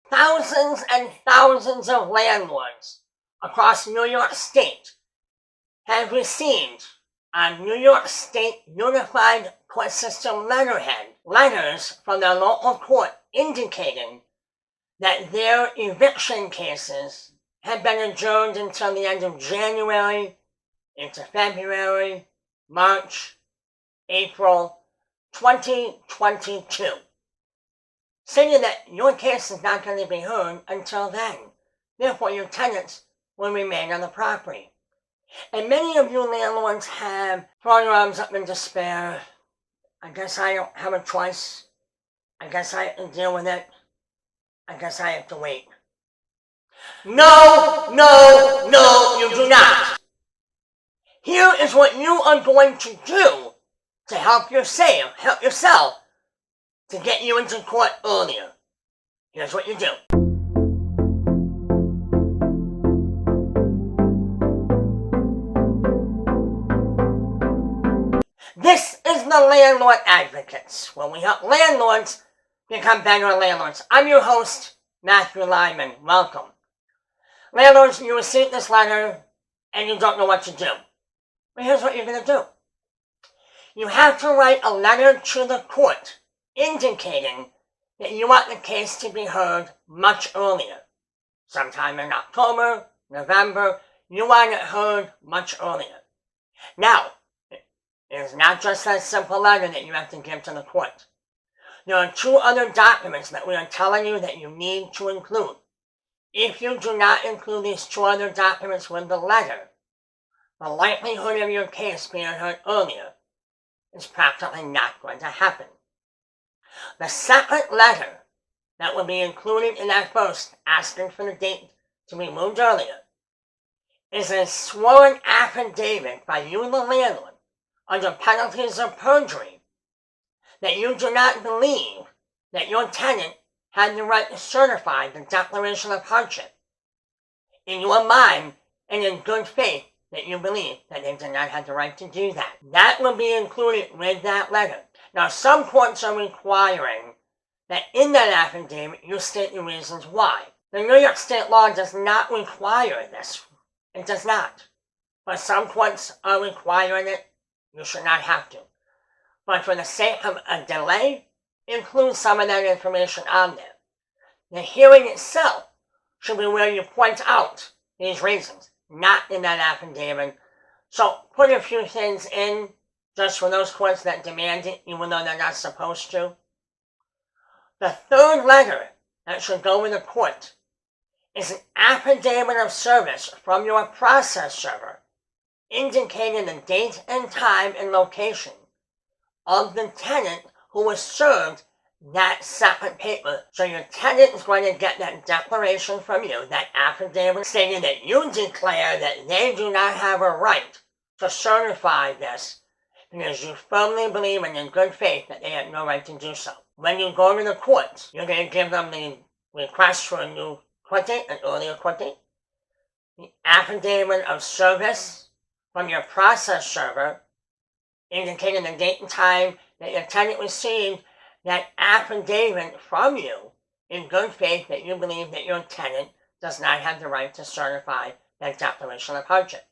thousands and thousands of landlords across New York State have received on New York State Unified Court System letterhead letters from their local court indicating that their eviction cases have been adjourned until the end of January, into February, March, April 2022, saying that your case is not going to be heard until then. Therefore, your tenants will remain on the property. And many of you landlords have thrown your arms up in despair. I guess I don't have a choice. I guess I have to deal with it. I guess I have to wait. No, no, no, you do not. Here is what you are going to do to help yourself to get you into court earlier. Here's what you do. This is the Landlord Advocates, where we help landlords become better landlords. I'm your host, Matthew Lyman. Welcome. Landlords, you received this letter and you don't know what to do. Well, here's what you're going to do. You have to write a letter to the court indicating that you want the case to be heard much earlier. Sometime in October, November, you want it heard much earlier. Now, it is not just a simple letter that you have to give to the court. There are two other documents that we are telling you that you need to include. If you do not include these two other documents with the letter, the likelihood of your case being heard earlier is practically not going to happen. The second letter that will be included in that first, asking for the date to be moved earlier, is a sworn affidavit by you, the landlord, under penalties of perjury, that you do not believe that your tenant had the right to certify the declaration of hardship. In your mind and in good faith, that you believe that they did not have the right to do that. That will be included with that letter. Now, some courts are requiring that in that affidavit you state the reasons why. The New York State law does not require this. It does not. But some courts are requiring it. You should not have to. But for the sake of a delay, include some of that information on there. The hearing itself should be where you point out these reasons, not in that affidavit. So put a few things in just for those courts that demand it, even though they're not supposed to. The third letter that should go with the court is an affidavit of service from your process server indicating the date and time and location of the tenant who was served that second paper. So your tenant is going to get that declaration from you, that affidavit stating that you declare that they do not have a right to certify this because you firmly believe and in good faith that they have no right to do so. When you go to the courts, you're going to give them the request for a new court date, an earlier court date, the affidavit of service from your process server indicating the date and time that your tenant received that affidavit from you in good faith that you believe that your tenant does not have the right to certify that declaration of hardship.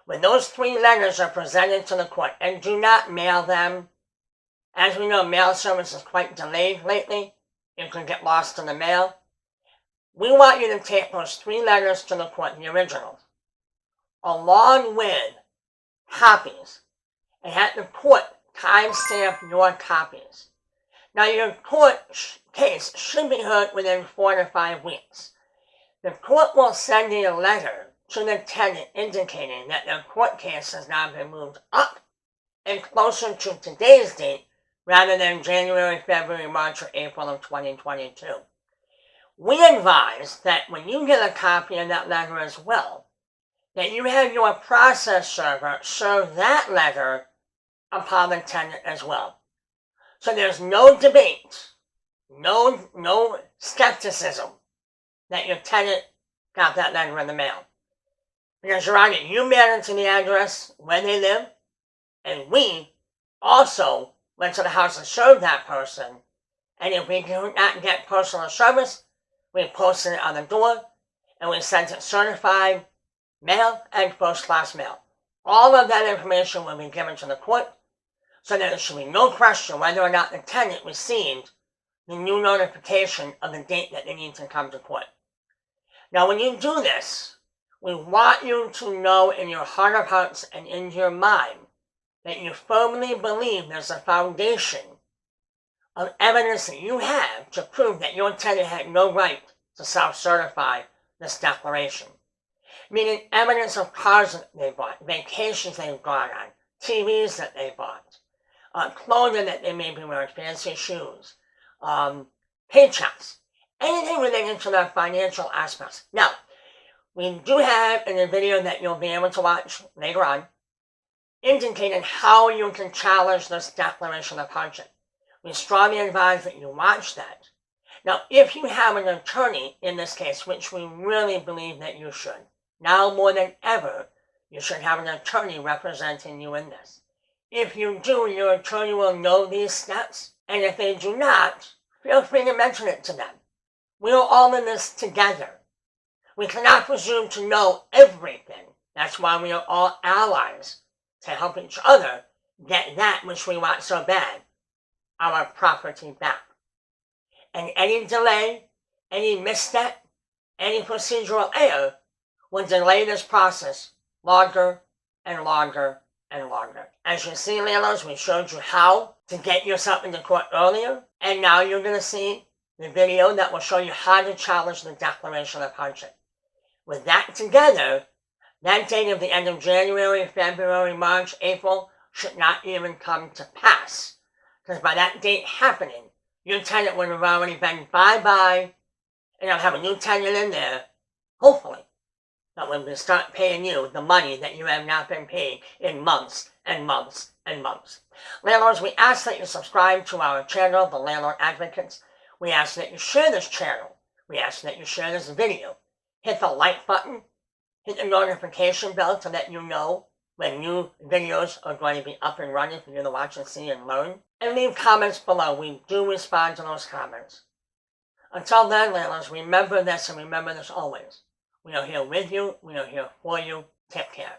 When those three letters are presented to the court, and do not mail them. As we know, mail service is quite delayed lately. It can get lost in the mail. We want you to take those three letters to the court, the originals, along with copies, and have the court timestamp your copies. Now, your court case should be heard within 4 to 5 weeks. The court will send you a letter to the tenant indicating that the court case has now been moved up and closer to today's date rather than January, February, March, or April of 2022. We advise that when you get a copy of that letter as well, that you have your process server serve that letter upon the tenant as well. So there's no debate, no skepticism that your tenant got that letter in the mail. Because you're on it, you mail it to the address where they live, and we also went to the house and served that person. And if we do not get personal service, We posted it on the door, and we sent it certified mail and first-class mail. All of that information will be given to the court, so that there should be no question whether or not the tenant received the new notification of the date that they need to come to court. Now, when you do this, we want you to know in your heart of hearts and in your mind that you firmly believe there's a foundation of evidence that you have to prove that your tenant had no right to self-certify this declaration. Meaning evidence of cars that they bought, vacations they've gone on, TVs that they bought, clothing that they may be wearing, fancy shoes, paychecks, anything related to their financial aspects. Now, we do have in a video that you'll be able to watch later on, indicating how you can challenge this declaration of hardship. We strongly advise that you watch that. Now, if you have an attorney in this case, which we really believe that you should, now more than ever, you should have an attorney representing you in this. If you do, your attorney will know these steps, and if they do not, feel free to mention it to them. We are all in this together. We cannot presume to know everything. That's why we are all allies, to help each other get that which we want so bad, our property back. And any delay, any misstep, any procedural error will delay this process longer and longer and longer. As you see, landlords, we showed you how to get yourself into court earlier, and now you're going to see the video that will show you how to challenge the declaration of hardship. With that together, that date of the end of January, February, March, April should not even come to pass. Because by that date happening, your tenant would have already been bye-bye, and you'll have a new tenant in there, hopefully, that will start paying you the money that you have not been paid in months and months and months. Landlords, we ask that you subscribe to our channel, The Landlord Advocates. We ask that you share this channel. We ask that you share this video. Hit the like button. Hit the notification bell to let you know when new videos are going to be up and running for you to watch and see and learn. And leave comments below. We do respond to those comments. Until then, landlords, remember this and remember this always. We are here with you. We are here for you. Take care.